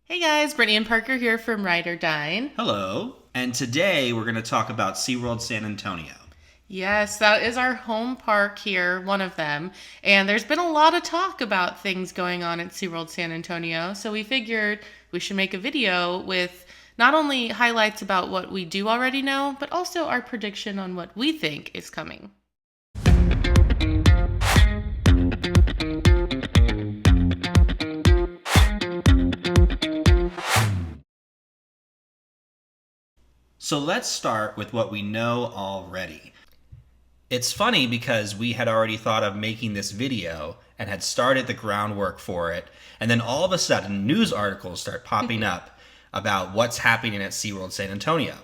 Hey guys, Brittany and Parker here from Ride or Dine. Hello. And today we're going to talk about SeaWorld San Antonio. Yes, that is our home park here, one of them. And there's been a lot of talk about things going on at SeaWorld San Antonio, so we figured we should make a video with not only highlights about what we do already know, but also our prediction on what we think is coming. So let's start with what we know already. It's funny because we had already thought of making this video and had started the groundwork for it, and then all of a sudden news articles start popping up about what's happening at SeaWorld San Antonio.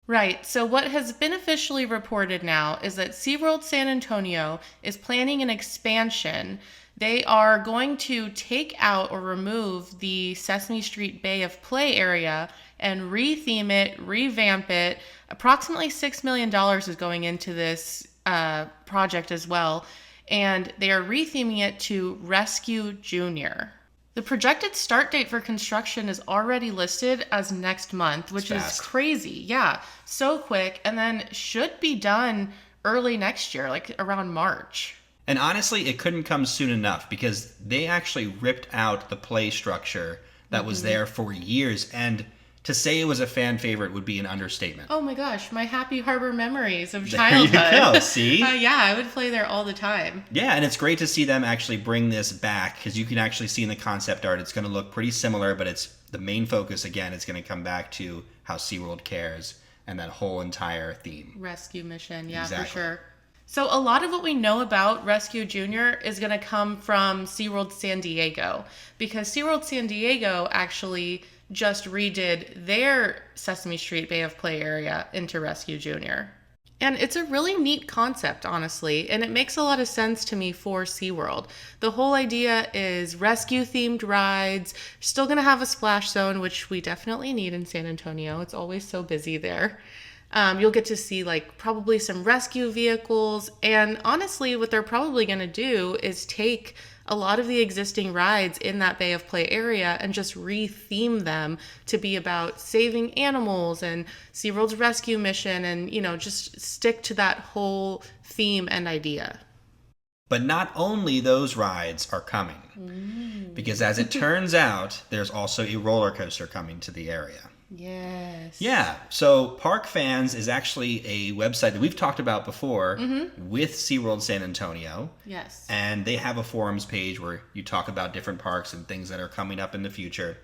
Right. So, what has been officially reported now is that SeaWorld San Antonio is planning an expansion. They are going to take out or remove the Sesame Street Bay of Play area and retheme it, revamp it. Approximately $6 million is going into this project as well. And they are retheming it to Rescue Junior. The projected start date for construction is already listed as next month, which is crazy. Yeah, so quick. And then should be done early next year, like around March. And honestly, it couldn't come soon enough because they actually ripped out the play structure that was there for years. And to say it was a fan favorite would be an understatement. Oh my gosh, my happy harbor memories of There childhood. you go, see? Yeah, I would play there all the time. Yeah, and it's great to see them actually bring this back because you can actually see in the concept art it's going to look pretty similar, but it's the main focus again. It's going to come back to how SeaWorld cares and that whole entire theme. Rescue mission, yeah, Exactly. for sure. So a lot of what we know about Rescue Junior is going to come from SeaWorld San Diego because SeaWorld San Diego actually just redid their Sesame Street Bay of Play area into Rescue Junior. And it's a really neat concept, honestly, and it makes a lot of sense to me for SeaWorld. The whole idea is rescue-themed rides, still going to have a splash zone, which we definitely need in San Antonio. It's always so busy there. You'll get to see like probably some rescue vehicles, and honestly, what they're probably going to do is take a lot of the existing rides in that Bay of Play area and just re-theme them to be about saving animals and SeaWorld's rescue mission and, just stick to that whole theme and idea. But not only those rides are coming, because as it turns out, there's also a roller coaster coming to the area. Yes. Yeah, so Park Fans is actually a website that we've talked about before with SeaWorld San Antonio. Yes. And they have a forums page where you talk about different parks and things that are coming up in the future.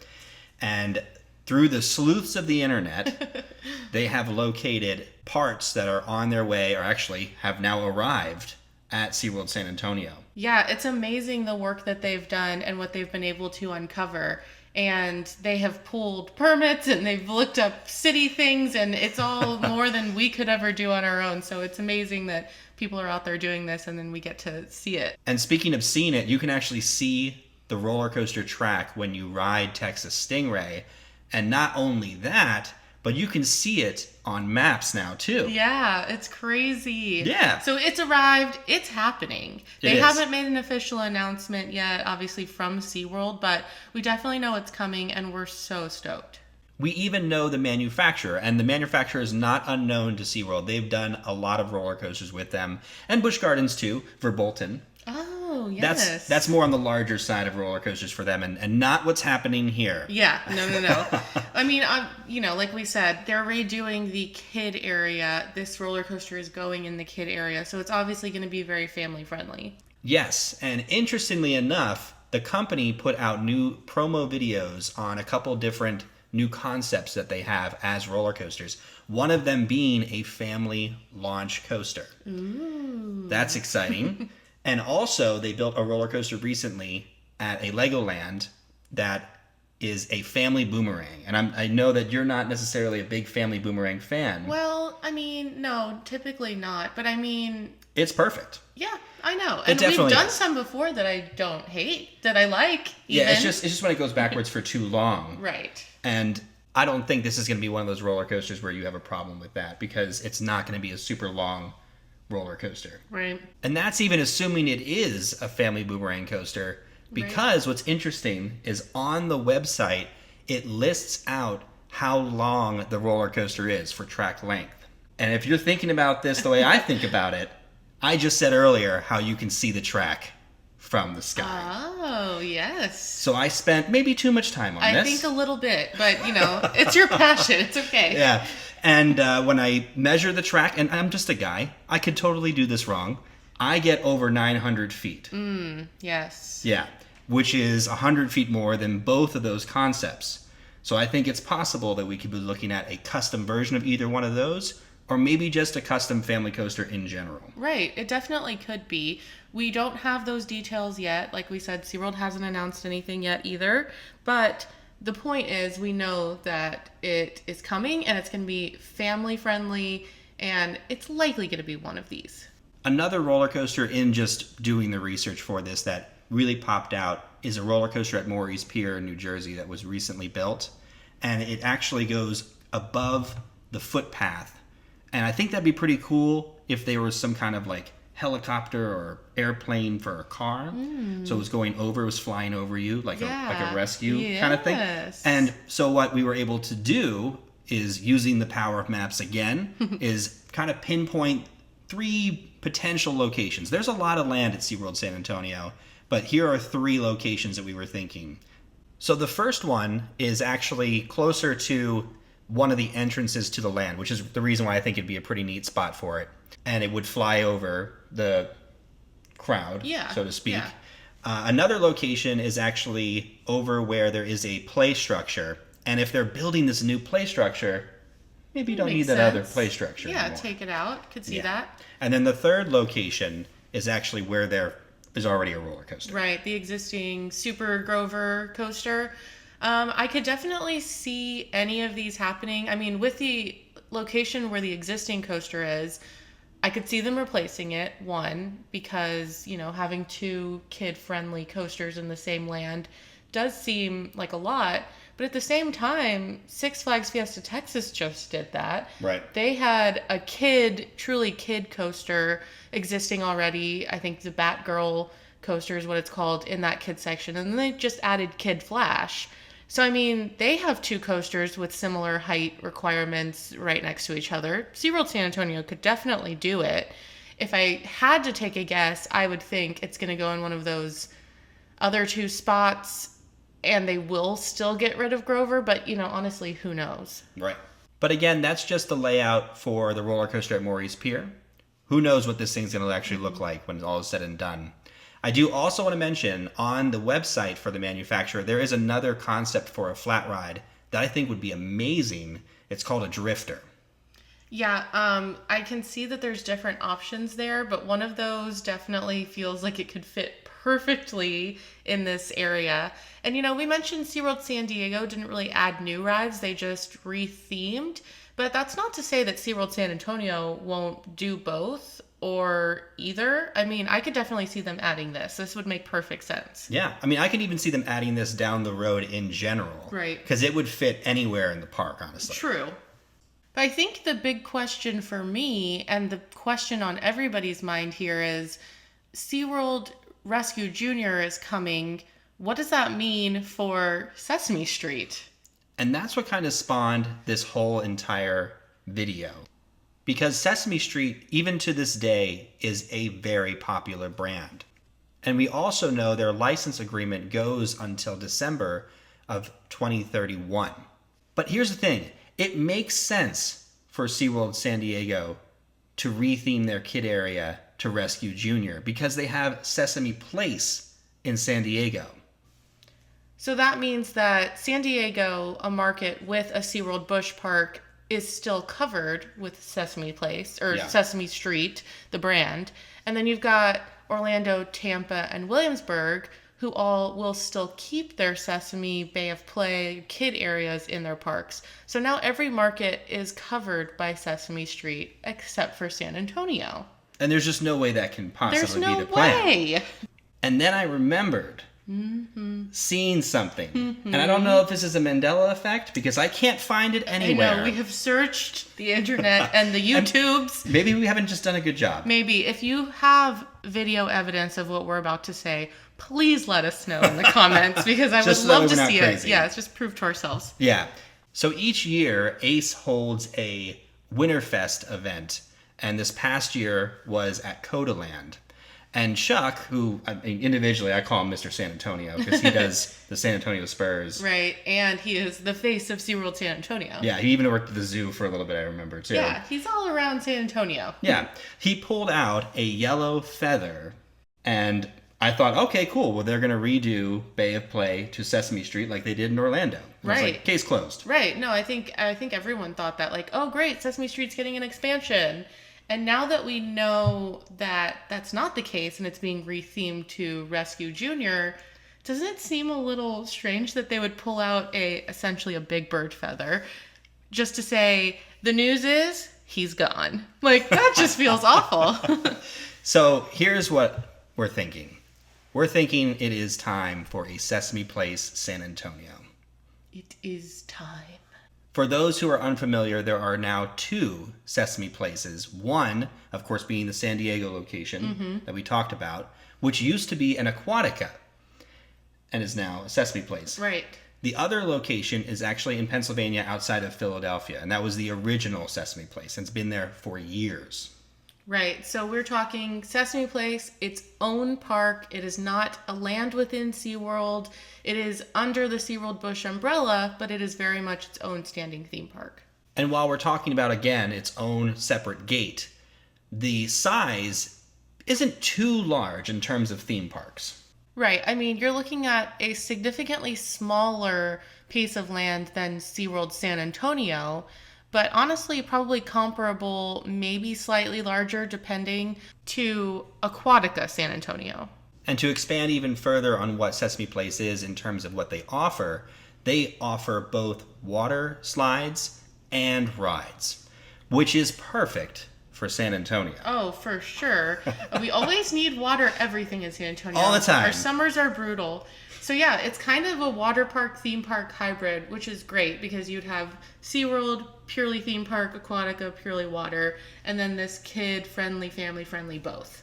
And through the sleuths of the internet, they have located parts that are on their way or actually have now arrived at SeaWorld San Antonio. Yeah, it's amazing the work that they've done and what they've been able to uncover. And they have pulled permits and they've looked up city things, and it's all more than we could ever do on our own. So it's amazing that people are out there doing this and then we get to see it. And speaking of seeing it, you can actually see the roller coaster track when you ride Texas Stingray. And not only that, but you can see it on maps now too. Yeah, it's crazy. Yeah. So it's arrived. It's happening. It They is. haven't made an official announcement yet, obviously from SeaWorld, but we definitely know it's coming and we're so stoked. We even know the manufacturer, and the manufacturer is not unknown to SeaWorld. They've done a lot of roller coasters with them, and Busch Gardens too, Verbolten. Oh, yes. That's more on the larger side of roller coasters for them, and not what's happening here. Yeah, no. I mean, like we said, they're redoing the kid area. This roller coaster is going in the kid area, so it's obviously going to be very family friendly. Yes, and interestingly enough, the company put out new promo videos on a couple different new concepts that they have as roller coasters. One of them being a family launch coaster. Ooh. That's exciting. And also, they built a roller coaster recently at a Legoland that is a family boomerang. And I know that you're not necessarily a big family boomerang fan. Well, I mean, no, typically not. But I mean, It's perfect. yeah, I know. It And we've definitely done is. some before that I don't hate, that I like. Even. Yeah, it's just when it goes backwards for too long. Right. And I don't think this is going to be one of those roller coasters where you have a problem with that because it's not going to be a super long roller coaster. Right. And that's even assuming it is a family boomerang coaster, because what's interesting is on the website, it lists out how long the roller coaster is for track length. And if you're thinking about this the way I think about it, I just said earlier how you can see the track from the sky. Oh, yes. So I spent maybe too much time on this. I think a little bit, but it's your passion. It's okay. Yeah. And when I measure the track, and I'm just a guy, I could totally do this wrong. I get over 900 feet. Yes. Yeah. Which is 100 feet more than both of those concepts. So I think it's possible that we could be looking at a custom version of either one of those, or maybe just a custom family coaster in general. Right. It definitely could be. We don't have those details yet. Like we said, SeaWorld hasn't announced anything yet either. But the point is, we know that it is coming and it's going to be family friendly, and it's likely going to be one of these. Another roller coaster, in just doing the research for this, that really popped out is a roller coaster at Maury's Pier in New Jersey that was recently built. And it actually goes above the footpath. And I think that'd be pretty cool if there was some kind of like helicopter or airplane for a car. So it was going over, it was flying over you like a rescue kind of thing. And so what we were able to do is, using the power of maps again, is kind of pinpoint 3 potential locations. There's a lot of land at SeaWorld San Antonio, but here are 3 locations that we were thinking. So the first one is actually closer to one of the entrances to the land, which is the reason why I think it'd be a pretty neat spot for it. And it would fly over the crowd, so to speak. Yeah. Another location is actually over where there is a play structure. And if they're building this new play structure, maybe you don't need that other play structure anymore. Take it out. Could see that. And then the third location is actually where there is already a roller coaster. Right, the existing Super Grover coaster. I could definitely see any of these happening. I mean, with the location where the existing coaster is, I could see them replacing it, one, because, having 2 kid-friendly coasters in the same land does seem like a lot. But at the same time, Six Flags Fiesta Texas just did that. Right. They had a truly kid coaster existing already. I think the Batgirl coaster is what it's called in that kid section. And then they just added Kid Flash. So, I mean, they have 2 coasters with similar height requirements right next to each other. SeaWorld San Antonio could definitely do it. If I had to take a guess, I would think it's going to go in one of those other 2 spots, and they will still get rid of Grover, but, honestly, who knows? Right. But again, that's just the layout for the roller coaster at Maury's Pier. Who knows what this thing's going to actually look like when all is said and done. I do also want to mention, on the website for the manufacturer, there is another concept for a flat ride that I think would be amazing. It's called a drifter. Yeah, I can see that there's different options there, but one of those definitely feels like it could fit perfectly in this area. And, we mentioned SeaWorld San Diego didn't really add new rides. They just rethemed. But that's not to say that SeaWorld San Antonio won't do both or either. I mean, I could definitely see them adding this. This would make perfect sense. Yeah. I mean, I could even see them adding this down the road in general. Right. Because it would fit anywhere in the park, honestly. True. But I think the big question for me, and the question on everybody's mind here, is SeaWorld Rescue Junior is coming. What does that mean for Sesame Street? And that's what kind of spawned this whole entire video. Because Sesame Street, even to this day, is a very popular brand. And we also know their license agreement goes until December of 2031. But here's the thing. It makes sense for SeaWorld San Diego to retheme their kid area to Rescue Junior because they have Sesame Place in San Diego. So that means that San Diego, a market with a SeaWorld Busch Park, is still covered with Sesame Place, or Sesame Street, the brand. And then you've got Orlando, Tampa, and Williamsburg, who all will still keep their Sesame Bay of Play kid areas in their parks. So now every market is covered by Sesame Street, except for San Antonio. And there's just no way that can possibly be the plan. There's no way! And then I remembered seeing something. And I don't know if this is a Mandela effect, because I can't find it anywhere. I know, we have searched the internet and the YouTubes. Maybe we haven't just done a good job. Maybe. If you have video evidence of what we're about to say, please let us know in the comments because I would Just so that love we're to not see crazy. it. Yeah, it's just prove to ourselves. Yeah. So each year, ACE holds a Winterfest event, and this past year was at Codaland. And Chuck, who individually I call him Mr. San Antonio because he does the San Antonio Spurs. Right, and he is the face of SeaWorld San Antonio. Yeah, he even worked at the zoo for a little bit, I remember, too. Yeah, he's all around San Antonio. Yeah, he pulled out a yellow feather, and I thought, okay, cool. Well, they're going to redo Bay of Play to Sesame Street like they did in Orlando. And I was Right. like, case closed. Right, no, I think everyone thought that, like, oh, great, Sesame Street's getting an expansion. And now that we know that that's not the case and it's being rethemed to Rescue Junior, doesn't it seem a little strange that they would pull out essentially a Big Bird feather just to say, the news is he's gone? Like, that just feels awful. So here's what we're thinking. We're thinking it is time for a Sesame Place San Antonio. It is time. For those who are unfamiliar, there are now 2 Sesame Places. One, of course, being the San Diego location that we talked about, which used to be an Aquatica and is now a Sesame Place. Right. The other location is actually in Pennsylvania outside of Philadelphia, and that was the original Sesame Place, and it's been there for years. Right. So we're talking Sesame Place, its own park. It is not a land within SeaWorld. It is under the SeaWorld Busch umbrella, but it is very much its own standing theme park. And while we're talking about, again, its own separate gate, the size isn't too large in terms of theme parks. Right. I mean, you're looking at a significantly smaller piece of land than SeaWorld San Antonio, but honestly, probably comparable, maybe slightly larger, depending, to Aquatica San Antonio. And to expand even further on what Sesame Place is in terms of what they offer both water slides and rides, which is perfect for San Antonio. Oh, for sure. We always need water, everything in San Antonio. All the time. Our summers are brutal. So yeah, it's kind of a water park, theme park hybrid, which is great because you'd have SeaWorld, purely theme park, Aquatica, purely water, and then this kid-friendly, family-friendly both.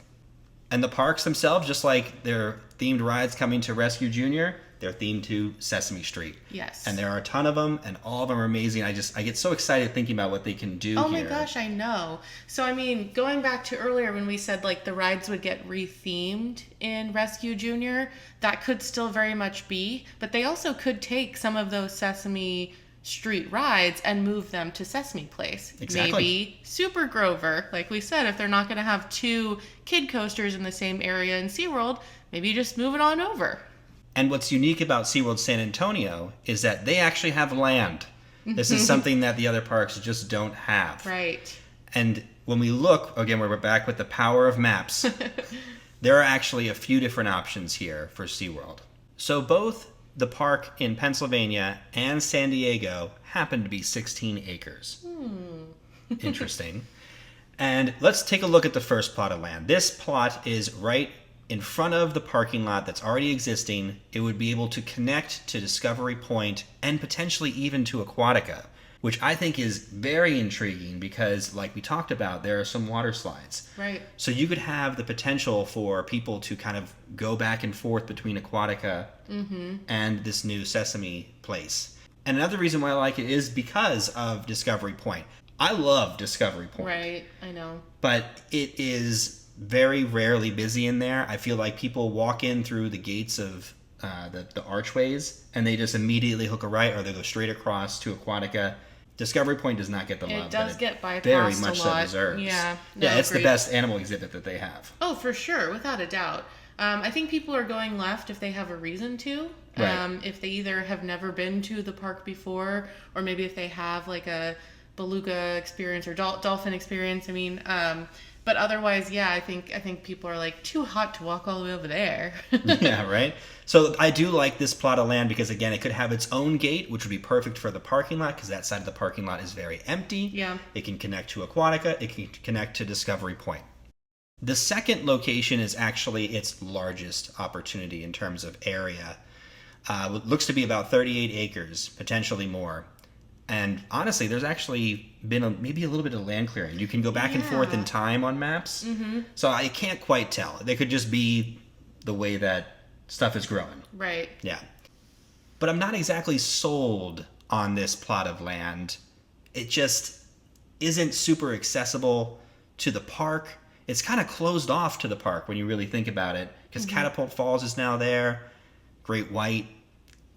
And the parks themselves, just like their themed rides coming to Rescue Junior, they're themed to Sesame Street. Yes. And there are a ton of them, and all of them are amazing. I get so excited thinking about what they can do Oh here. my gosh, I know. So, I mean, going back to earlier when we said, like, the rides would get rethemed in Rescue Junior, that could still very much be, but they also could take some of those Sesame Street rides and move them to Sesame Place. Exactly. Maybe Super Grover, like we said, if they're not going to have 2 kid coasters in the same area in SeaWorld, maybe just move it on over. And what's unique about SeaWorld San Antonio is that they actually have land. This is something that the other parks just don't have. Right. And when we look, again, we're back with the power of maps, there are actually a few different options here for SeaWorld. So both the park in Pennsylvania and San Diego happen to be 16 acres. Interesting. And let's take a look at the first plot of land. This plot is right in front of the parking lot that's already existing. It would be able to connect to Discovery Point and potentially even to Aquatica, which I think is very intriguing because, like we talked about, there are some water slides. Right. So you could have the potential for people to kind of go back and forth between Aquatica and this new Sesame Place. And another reason why I like it is because of Discovery Point. I love Discovery Point. Right, I know. But it is very rarely busy in there. I feel like people walk in through the gates of the archways and they just immediately hook a right or they go straight across to Aquatica. Discovery Point does not get the love. It does get bypassed very much a lot. so deserves. Yeah, no, yeah, it's agreed. the best animal exhibit that they have. Oh, for sure, without a doubt. I think people are going left if they have a reason to. Right. If they either have never been to the park before, or maybe if they have like a beluga experience or dolphin experience. I mean, but otherwise, yeah, I think people are like too hot to walk all the way over there. Yeah, right? So I do like this plot of land because, again, it could have its own gate, which would be perfect for the parking lot because that side of the parking lot is very empty. Yeah. It can connect to Aquatica. It can connect to Discovery Point. The second location is actually its largest opportunity in terms of area. It looks to be about 38 acres, potentially more. And honestly, there's actually been maybe a little bit of land clearing. You can go back and forth in time on maps. Mm-hmm. So I can't quite tell. They could just be the way that stuff is growing. Right. Yeah. But I'm not exactly sold on this plot of land. It just isn't super accessible to the park. It's kind of closed off to the park when you really think about it, because Catapult Falls is now there, Great White.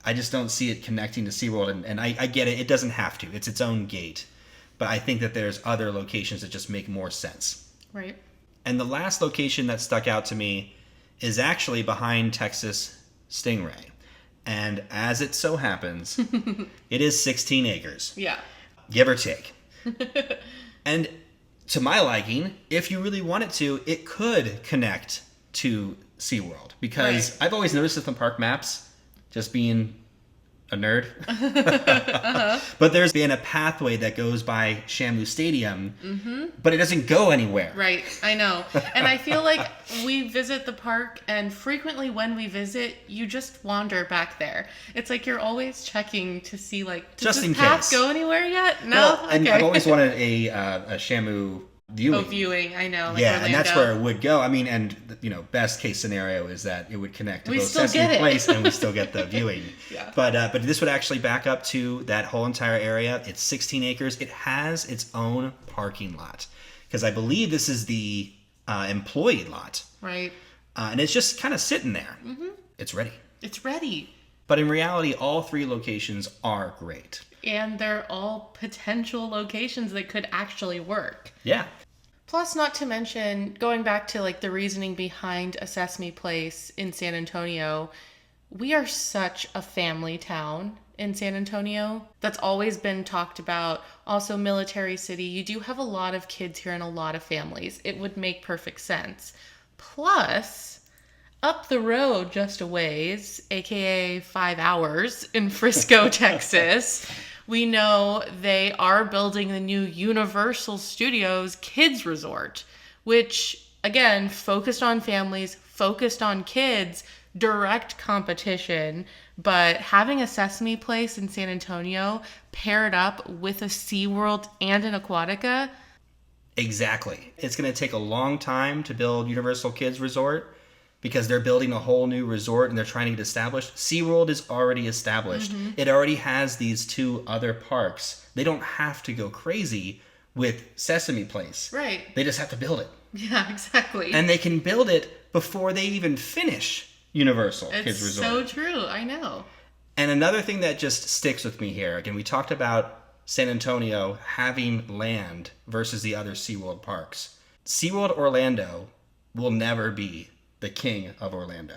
I just don't see it connecting to SeaWorld, and I get it. It doesn't have to. It's its own gate. But I think that there's other locations that just make more sense. Right. And the last location that stuck out to me is actually behind Texas Stingray. And as it so happens, it is 16 acres. Yeah. Give or take. And to my liking, if you really wanted to, it could connect to SeaWorld. Because I've always noticed with the park maps, just being a nerd, but there's been a pathway that goes by Shamu Stadium, but it doesn't go anywhere. Right, I know. And I feel like we visit the park, and frequently when we visit, you just wander back there. It's like you're always checking to see, like, does Just in this path case. go anywhere yet? No? Well, and Okay. I've always wanted a Shamu viewing. Oh, viewing, I know. Like Yeah, Orlando. and that's where it would go. I mean, and best case scenario is that it would connect to We both still Sesame get it. Place and we still get the viewing. Yeah. But this would actually back up to that whole entire area. It's 16 acres. It has its own parking lot, because I believe this is the employee lot, Right. and it's just kind of sitting there. Mm-hmm. It's ready. It's ready. But in reality, all three locations are great. And they're all potential locations that could actually work. Yeah. Plus, not to mention, going back to like the reasoning behind a Sesame Place in San Antonio, we are such a family town in San Antonio. That's always been talked about. Also, military city. You do have a lot of kids here and a lot of families. It would make perfect sense. Plus, up the road just a ways, aka 5 hours in Frisco, Texas, we know they are building the new Universal Studios Kids Resort, which, again, focused on families, focused on kids, direct competition. But having a Sesame Place in San Antonio paired up with a SeaWorld and an Aquatica. Exactly. It's going to take a long time to build Universal Kids Resort, because they're building a whole new resort and they're trying to get established. SeaWorld is already established. Mm-hmm. It already has these two other parks. They don't have to go crazy with Sesame Place. Right. They just have to build it. Yeah, exactly. And they can build it before they even finish Universal Kids Resort. It's so true. I know. And another thing that just sticks with me here, again, we talked about San Antonio having land versus the other SeaWorld parks. SeaWorld Orlando will never be the king of Orlando.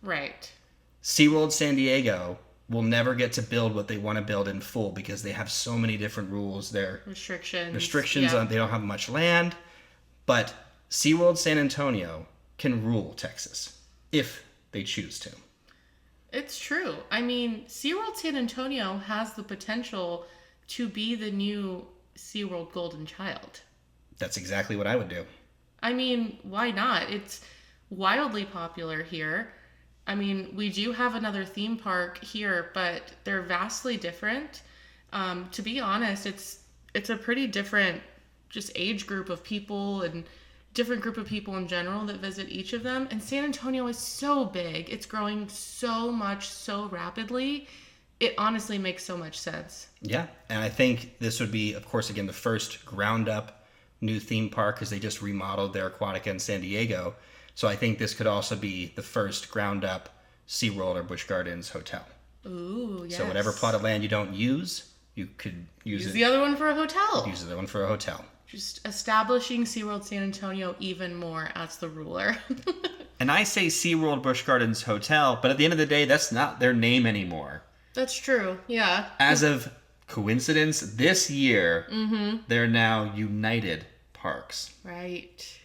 Right. SeaWorld San Diego will never get to build what they want to build in full, because they have so many different rules there. Restrictions yeah. on, they don't have much land. But SeaWorld San Antonio can rule Texas if they choose to. It's true. I mean, SeaWorld San Antonio has the potential to be the new SeaWorld Golden Child. That's exactly what I would do. I mean, why not? It's wildly popular here. I mean, we do have another theme park here, but they're vastly different. To be honest, it's a pretty different just age group of people and different group of people in general that visit each of them. And San Antonio is so big. It's growing so much, so rapidly. It honestly makes so much sense. Yeah, and I think this would be, of course, again, the first ground up new theme park, because they just remodeled their Aquatica in San Diego. So I think this could also be the first ground up SeaWorld or Busch Gardens hotel. Ooh, yes. So whatever plot of land you don't use, you could use it. the other one for a hotel. Use the other one for a hotel. Just establishing SeaWorld San Antonio even more as the ruler. And I say SeaWorld Busch Gardens Hotel, but at the end of the day, that's not their name anymore. That's true, yeah. As of coincidence, this year, they're now United Parks. Right.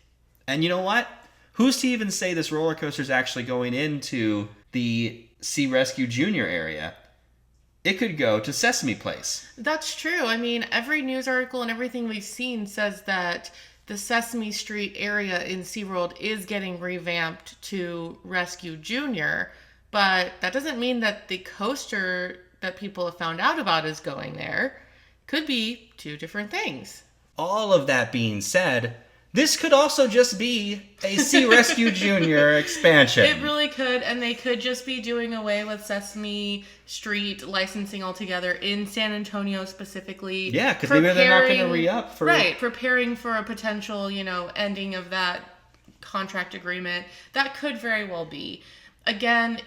And you know what? Who's to even say this roller coaster is actually going into the Sea Rescue Junior area? It could go to Sesame Place. That's true. I mean, every news article and everything we've seen says that the Sesame Street area in SeaWorld is getting revamped to Rescue Junior, but that doesn't mean that the coaster that people have found out about is going there could be two different things. All of that being said, this could also just be a Sea Rescue Junior expansion. It really could, and they could just be doing away with Sesame Street licensing altogether in San Antonio specifically. Yeah, because maybe they're not going to re-up for... Right, preparing for a potential, ending of that contract agreement. That could very well be. Again,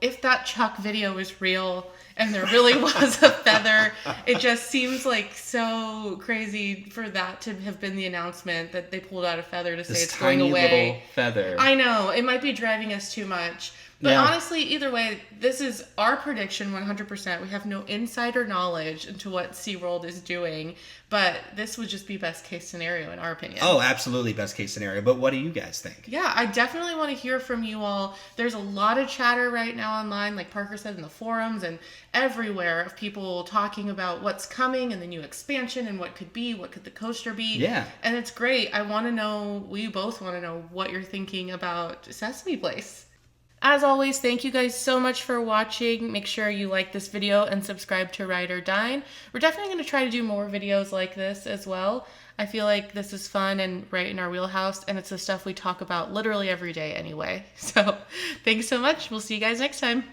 if that Chuck video is real and there really was a feather, it just seems like so crazy for that to have been the announcement that they pulled out a feather to say it's going away. This tiny little feather. I know, it might be driving us too much. But honestly, either way, this is our prediction 100%. We have no insider knowledge into what SeaWorld is doing, but this would just be best case scenario in our opinion. Oh, absolutely best case scenario. But what do you guys think? Yeah, I definitely want to hear from you all. There's a lot of chatter right now online, like Parker said, in the forums and everywhere, of people talking about what's coming and the new expansion and what could the coaster be. Yeah. And it's great. We both want to know what you're thinking about Sesame Place. As always, thank you guys so much for watching. Make sure you like this video and subscribe to Ride or Dine. We're definitely going to try to do more videos like this as well. I feel like this is fun and right in our wheelhouse, and it's the stuff we talk about literally every day anyway. So thanks so much. We'll see you guys next time.